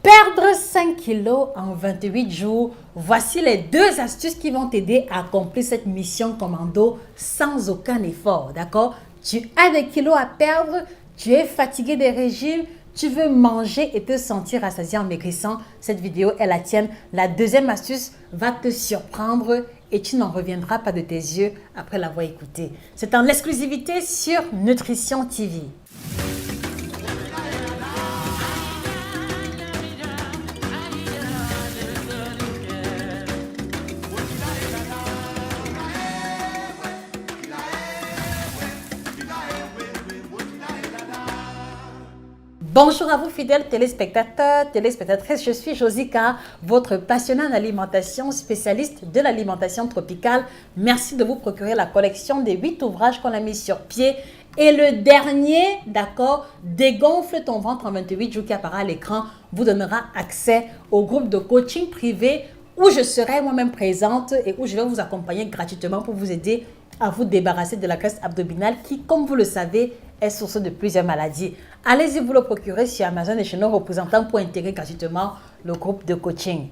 Perdre 5 kilos en 28 jours, voici les 2 astuces qui vont t'aider à accomplir cette mission commando sans aucun effort, d'accord? Tu as des kilos à perdre, tu es fatigué des régimes, tu veux manger et te sentir rassasié en maigrissant. Cette vidéo est la tienne. La deuxième astuce va te surprendre et tu n'en reviendras pas de tes yeux après l'avoir écoutée. C'est en exclusivité sur Nutrition TV. Bonjour à vous fidèles téléspectateurs, téléspectatrices, je suis Josica, votre passionnée en alimentation, spécialiste de l'alimentation tropicale. Merci de vous procurer la collection des 8 ouvrages qu'on a mis sur pied. Et le dernier, d'accord, Dégonfle ton ventre en 28 jours qui apparaît à l'écran, vous donnera accès au groupe de coaching privé où je serai moi-même présente et où je vais vous accompagner gratuitement pour vous aider à vous débarrasser de la graisse abdominale qui, comme vous le savez, est source de plusieurs maladies. Allez-y vous le procurer sur Amazon et chez nos représentants pour intégrer gratuitement le groupe de coaching.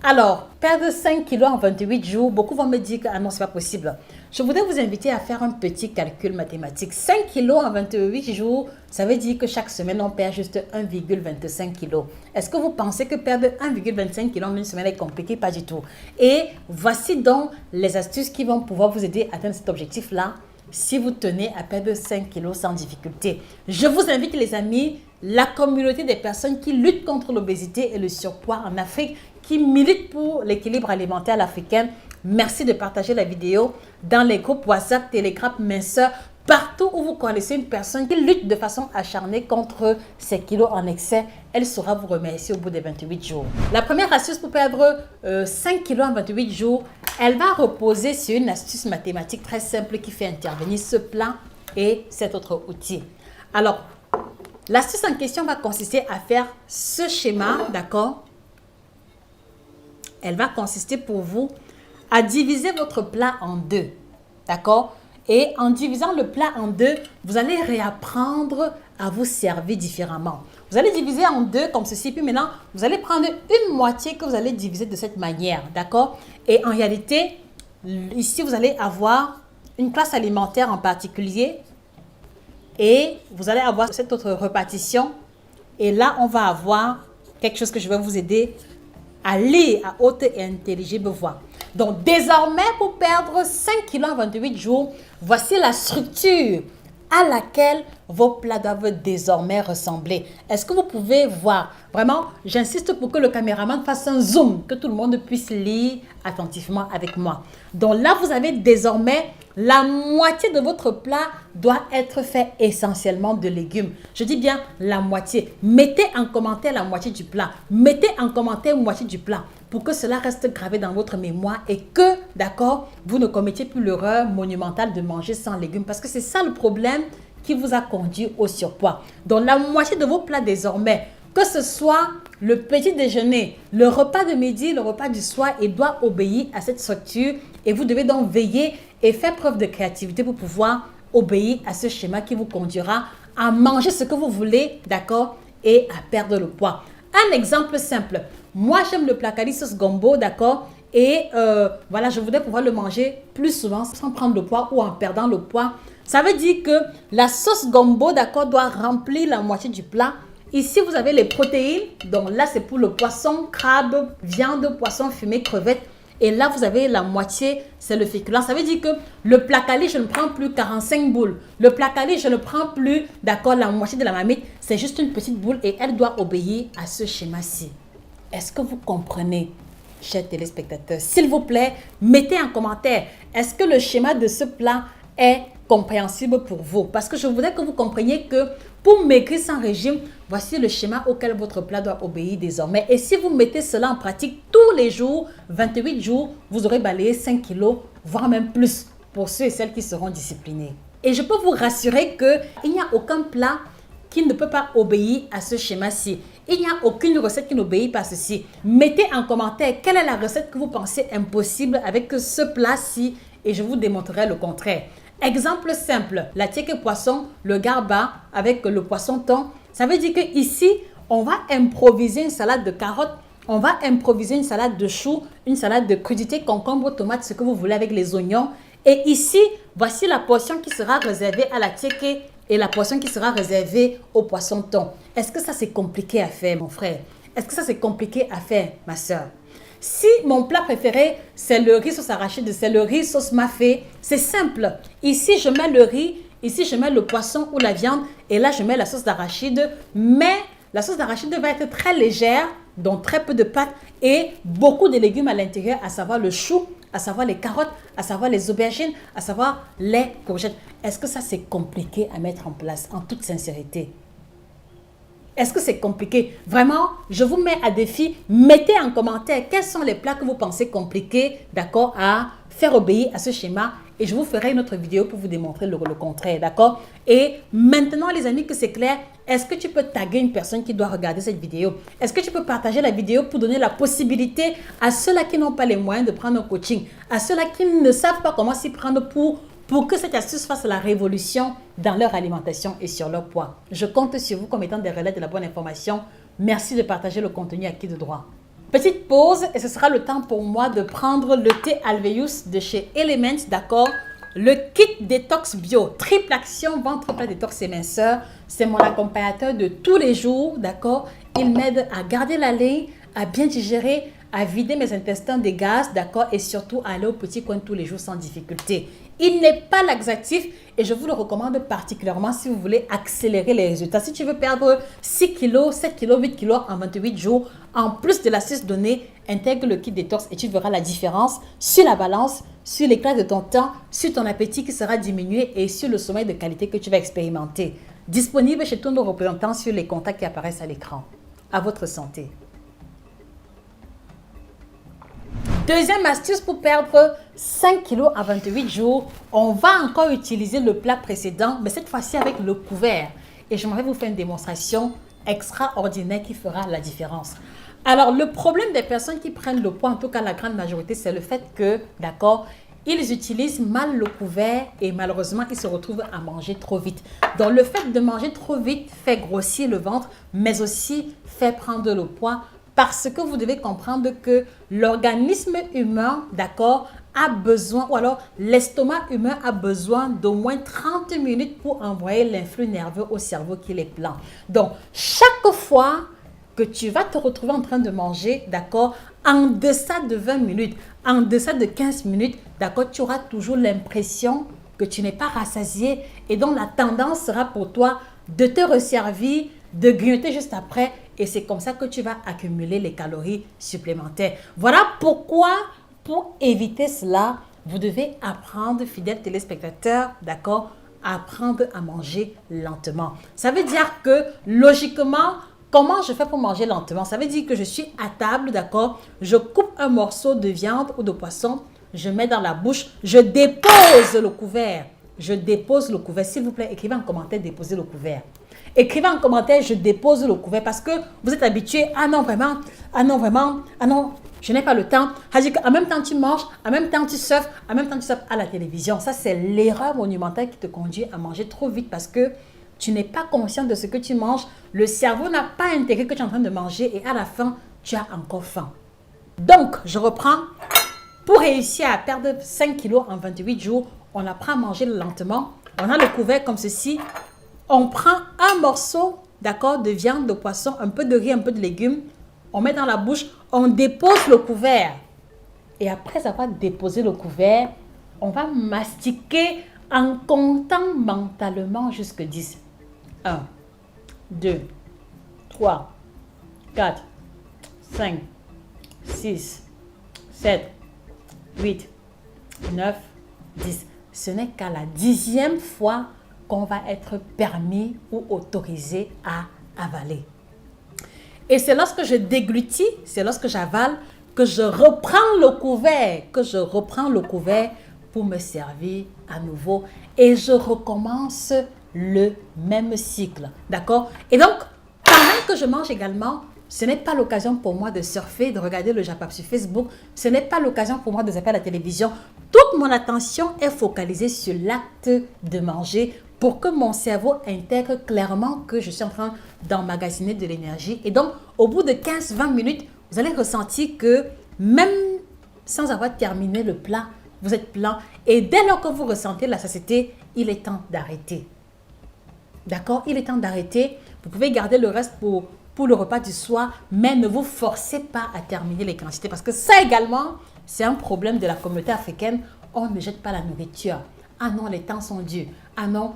Alors, perdre 5 kilos en 28 jours, beaucoup vont me dire que ah non, ce n'est pas possible. Je voudrais vous inviter à faire un petit calcul mathématique. 5 kilos en 28 jours, ça veut dire que chaque semaine, on perd juste 1,25 kilos. Est-ce que vous pensez que perdre 1,25 kilos en une semaine est compliqué? Pas du tout. Et voici donc les astuces qui vont pouvoir vous aider à atteindre cet objectif-là si vous tenez à perdre 5 kilos sans difficulté. Je vous invite les amis, la communauté des personnes qui luttent contre l'obésité et le surpoids en Afrique, qui militent pour l'équilibre alimentaire africain. Merci de partager la vidéo dans les groupes WhatsApp, Telegram, Minceur, partout où vous connaissez une personne qui lutte de façon acharnée contre ces kilos en excès. Elle saura vous remercier au bout des 28 jours. La première astuce pour perdre 5 kilos en 28 jours, elle va reposer sur une astuce mathématique très simple qui fait intervenir ce plan et cet autre outil. Alors, l'astuce en question va consister à faire ce schéma, d'accord? Elle va consister pour vous à diviser votre plat en deux, d'accord? Et en divisant le plat en deux, vous allez réapprendre à vous servir différemment. Vous allez diviser en deux comme ceci, puis maintenant, vous allez prendre une moitié que vous allez diviser de cette manière, d'accord? Et en réalité, ici, vous allez avoir une classe alimentaire en particulier et vous allez avoir cette autre répartition. Et là, on va avoir quelque chose que je vais vous aider à lire à haute et intelligible voix. Donc, désormais, pour perdre 5 kilos en 28 jours, voici la structure à laquelle vos plats doivent désormais ressembler. Est-ce que vous pouvez voir? Vraiment, j'insiste pour que le caméraman fasse un zoom, que tout le monde puisse lire attentivement avec moi. Donc là, vous avez désormais la moitié de votre plat doit être fait essentiellement de légumes. Je dis bien la moitié. Mettez en commentaire la moitié du plat. Mettez en commentaire moitié du plat pour que cela reste gravé dans votre mémoire et que, d'accord, vous ne commettiez plus l'erreur monumentale de manger sans légumes parce que c'est ça le problème qui vous a conduit au surpoids. Donc la moitié de vos plats désormais, que ce soit le petit déjeuner, le repas de midi, le repas du soir, il doit obéir à cette structure et vous devez donc veiller et faire preuve de créativité pour pouvoir obéir à ce schéma qui vous conduira à manger ce que vous voulez, d'accord, et à perdre le poids. Un exemple simple, moi j'aime le placali sauce gombo, d'accord, et voilà, je voudrais pouvoir le manger plus souvent sans prendre le poids ou en perdant le poids. Ça veut dire que la sauce gombo, d'accord, doit remplir la moitié du plat. Ici, vous avez les protéines. Donc là, c'est pour le poisson, crabe, viande, poisson fumé, crevettes. Et là, vous avez la moitié, c'est le féculent. Ça veut dire que le placali, je ne prends plus 45 boules. Le placali, je ne prends plus, d'accord, la moitié de la marmite. C'est juste une petite boule et elle doit obéir à ce schéma-ci. Est-ce que vous comprenez, chers téléspectateurs? S'il vous plaît, mettez en commentaire. Est-ce que le schéma de ce plat est compréhensible pour vous? Parce que je voudrais que vous compreniez que pour maigrir sans régime, voici le schéma auquel votre plat doit obéir désormais. Et si vous mettez cela en pratique tous les jours, 28 jours, vous aurez balayé 5 kilos, voire même plus pour ceux et celles qui seront disciplinés. Et je peux vous rassurer qu'il n'y a aucun plat qui ne peut pas obéir à ce schéma-ci. Il n'y a aucune recette qui n'obéit pas à ceci. Mettez en commentaire quelle est la recette que vous pensez impossible avec ce plat-ci et je vous démontrerai le contraire. Exemple simple, la tièque poisson, le garba avec le poisson thon. Ça veut dire que ici, on va improviser une salade de carottes, on va improviser une salade de choux, une salade de crudités, concombre, tomates, ce que vous voulez avec les oignons. Et ici, voici la portion qui sera réservée à la tiéké et la portion qui sera réservée au poisson thon. Est-ce que ça c'est compliqué à faire, mon frère? Est-ce que ça c'est compliqué à faire, ma soeur? Si mon plat préféré, c'est le riz sauce arachide, c'est le riz sauce mafé, c'est simple. Ici, je mets le riz, ici, je mets le poisson ou la viande, et là, je mets la sauce d'arachide. Mais la sauce d'arachide va être très légère, donc très peu de pâtes, et beaucoup de légumes à l'intérieur, à savoir le chou, à savoir les carottes, à savoir les aubergines, à savoir les courgettes. Est-ce que ça, c'est compliqué à mettre en place, en toute sincérité? Est-ce que c'est compliqué? Vraiment, je vous mets à défi. Mettez en commentaire quels sont les plats que vous pensez compliqués, d'accord, à faire obéir à ce schéma. Et je vous ferai une autre vidéo pour vous démontrer le contraire, d'accord? Et maintenant, les amis, que c'est clair, est-ce que tu peux taguer une personne qui doit regarder cette vidéo? Est-ce que tu peux partager la vidéo pour donner la possibilité à ceux-là qui n'ont pas les moyens de prendre un coaching, à ceux-là qui ne savent pas comment s'y prendre pour que cette astuce fasse la révolution dans leur alimentation et sur leur poids? Je compte sur vous comme étant des relais de la bonne information. Merci de partager le contenu à qui de droit. Petite pause et ce sera le temps pour moi de prendre le thé Alvéus de chez Elements, d'accord? Le kit détox bio, triple action, ventre plat, détox et minceur. C'est mon accompagnateur de tous les jours, d'accord? Il m'aide à garder la ligne, à bien digérer, à vider mes intestins des gaz, d'accord? Et surtout à aller au petit coin tous les jours sans difficulté. Il n'est pas laxatif et je vous le recommande particulièrement si vous voulez accélérer les résultats. Si tu veux perdre 6 kg, 7 kg, 8 kg en 28 jours, en plus de l'astuce donnée, intègre le kit détox et tu verras la différence sur la balance, sur l'éclat de ton temps, sur ton appétit qui sera diminué et sur le sommeil de qualité que tu vas expérimenter. Disponible chez tous nos représentants sur les contacts qui apparaissent à l'écran. À votre santé. Deuxième astuce pour perdre 5 kg en 28 jours, on va encore utiliser le plat précédent, mais cette fois-ci avec le couvert. Et j'aimerais vous faire une démonstration extraordinaire qui fera la différence. Alors, le problème des personnes qui prennent le poids, en tout cas la grande majorité, c'est le fait que, d'accord, ils utilisent mal le couvert et malheureusement, ils se retrouvent à manger trop vite. Donc, le fait de manger trop vite fait grossir le ventre, mais aussi fait prendre le poids. Parce que vous devez comprendre que l'organisme humain, d'accord, a besoin, ou alors l'estomac humain a besoin d'au moins 30 minutes pour envoyer l'influx nerveux au cerveau qui les plante. Donc, chaque fois que tu vas te retrouver en train de manger, d'accord, en deçà de 20 minutes, en deçà de 15 minutes, d'accord, tu auras toujours l'impression que tu n'es pas rassasié et donc la tendance sera pour toi de te resservir, de grignoter juste après. Et c'est comme ça que tu vas accumuler les calories supplémentaires. Voilà pourquoi, pour éviter cela, vous devez apprendre, fidèles téléspectateurs, d'accord, à apprendre à manger lentement. Ça veut dire que, logiquement, comment je fais pour manger lentement? Ça veut dire que je suis à table, d'accord, je coupe un morceau de viande ou de poisson, je mets dans la bouche, je dépose le couvert. Je dépose le couvert. S'il vous plaît, écrivez en commentaire, déposez le couvert. Écrivez en commentaire, je dépose le couvert parce que vous êtes habitué, ah non vraiment, ah non vraiment, ah non, je n'ai pas le temps. En même temps tu manges, en même temps tu surfes, en même temps tu surfes à la télévision. Ça c'est l'erreur monumentale qui te conduit à manger trop vite parce que tu n'es pas conscient de ce que tu manges. Le cerveau n'a pas intégré que tu es en train de manger et à la fin, tu as encore faim. Donc, je reprends. Pour réussir à perdre 5 kg en 28 jours, on apprend à manger lentement. On a le couvert comme ceci. On prend un morceau, d'accord, de viande, de poisson, un peu de riz, un peu de légumes. On met dans la bouche, on dépose le couvert. Et après avoir déposé le couvert, on va mastiquer en comptant mentalement jusqu'à 10. 1, 2, 3, 4, 5, 6, 7, 8, 9, 10. Ce n'est qu'à la 10e fois qu'on va être permis ou autorisé à avaler. Et c'est lorsque je déglutis, c'est lorsque j'avale, que je reprends le couvert, pour me servir à nouveau. Et je recommence le même cycle. D'accord? Et donc, pendant que je mange également, ce n'est pas l'occasion pour moi de surfer, de regarder le Japap sur Facebook. Ce n'est pas l'occasion pour moi de zapper à la télévision. Toute mon attention est focalisée sur l'acte de manger pour que mon cerveau intègre clairement que je suis en train d'emmagasiner de l'énergie. Et donc, au bout de 15-20 minutes, vous allez ressentir que même sans avoir terminé le plat, vous êtes plein. Et dès lors que vous ressentez la satiété, il est temps d'arrêter. D'accord? Il est temps d'arrêter. Vous pouvez garder le reste pour le repas du soir, mais ne vous forcez pas à terminer les quantités. Parce que ça également, c'est un problème de la communauté africaine. On ne jette pas la nourriture. Ah non, les temps sont durs. Ah non,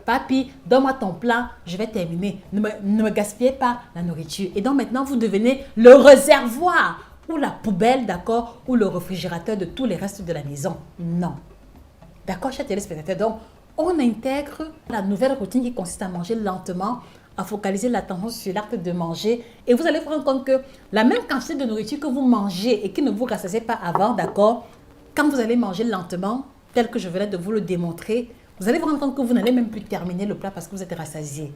papi, donne-moi ton plat, je vais terminer. Ne me gaspillez pas la nourriture. Et donc maintenant, vous devenez le réservoir ou la poubelle, d'accord, ou le réfrigérateur de tous les restes de la maison. Non. D'accord, chers téléspectateurs? Donc, on intègre la nouvelle routine qui consiste à manger lentement, à focaliser l'attention sur l'acte de manger. Et vous allez vous rendre compte que la même quantité de nourriture que vous mangez et qui ne vous rassasiez pas avant, d'accord, quand vous allez manger lentement, tel que je venais de vous le démontrer, vous allez vous rendre compte que vous n'allez même plus terminer le plat parce que vous êtes rassasié.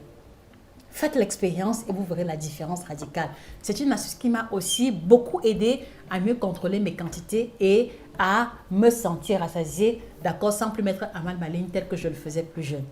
Faites l'expérience et vous verrez la différence radicale. C'est une astuce qui m'a aussi beaucoup aidé à mieux contrôler mes quantités et à me sentir rassasié, d'accord, sans plus mettre à mal ma ligne tel que je le faisais plus jeune.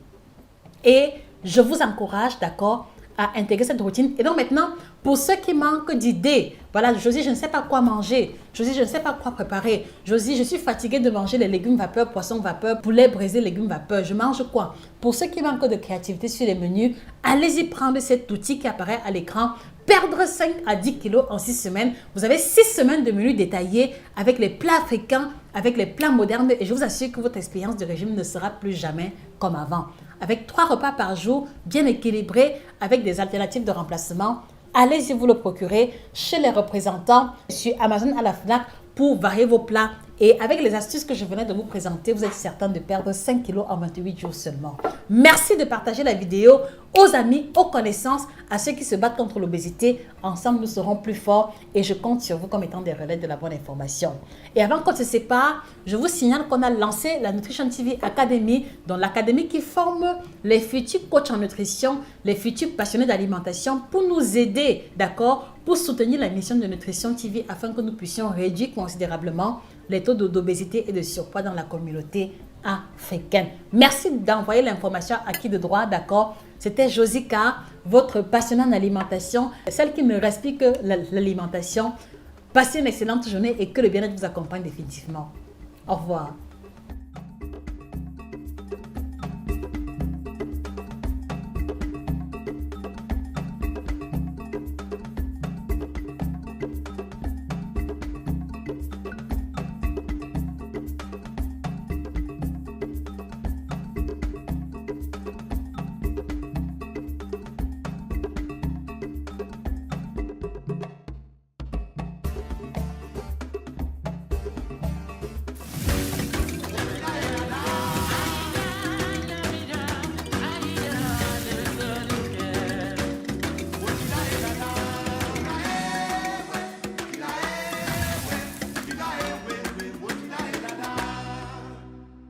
Et je vous encourage, d'accord, à intégrer cette routine. Et donc maintenant, pour ceux qui manquent d'idées, voilà, Josie, je ne sais pas quoi manger. Josie, je ne sais pas quoi préparer. Josie, je suis fatiguée de manger les légumes vapeur, poisson vapeur, poulet braisé, légumes vapeur. Je mange quoi? Pour ceux qui manquent de créativité sur les menus, allez-y prendre cet outil qui apparaît à l'écran. Perdre 5 à 10 kilos en 6 semaines. Vous avez 6 semaines de menus détaillés avec les plats africains, avec les plats modernes. Et je vous assure que votre expérience de régime ne sera plus jamais comme avant. Avec 3 repas par jour, bien équilibrés, avec des alternatives de remplacement. Allez-y vous le procurer chez les représentants sur Amazon à la FNAC pour varier vos plats. Et avec les astuces que je venais de vous présenter, vous êtes certain de perdre 5 kilos en 28 jours seulement. Merci de partager la vidéo aux amis, aux connaissances, à ceux qui se battent contre l'obésité. Ensemble, nous serons plus forts et je compte sur vous comme étant des relais de la bonne information. Et avant qu'on se sépare, je vous signale qu'on a lancé la Nutrition TV Academy, dans l'académie qui forme les futurs coachs en nutrition, les futurs passionnés d'alimentation pour nous aider, d'accord, pour soutenir la mission de Nutrition TV afin que nous puissions réduire considérablement les taux d'obésité et de surpoids dans la communauté africaine. Merci d'envoyer l'information à qui de droit, d'accord? C'était Josica, votre passionnée en alimentation, celle qui ne respire que l'alimentation. Passez une excellente journée et que le bien-être vous accompagne définitivement. Au revoir.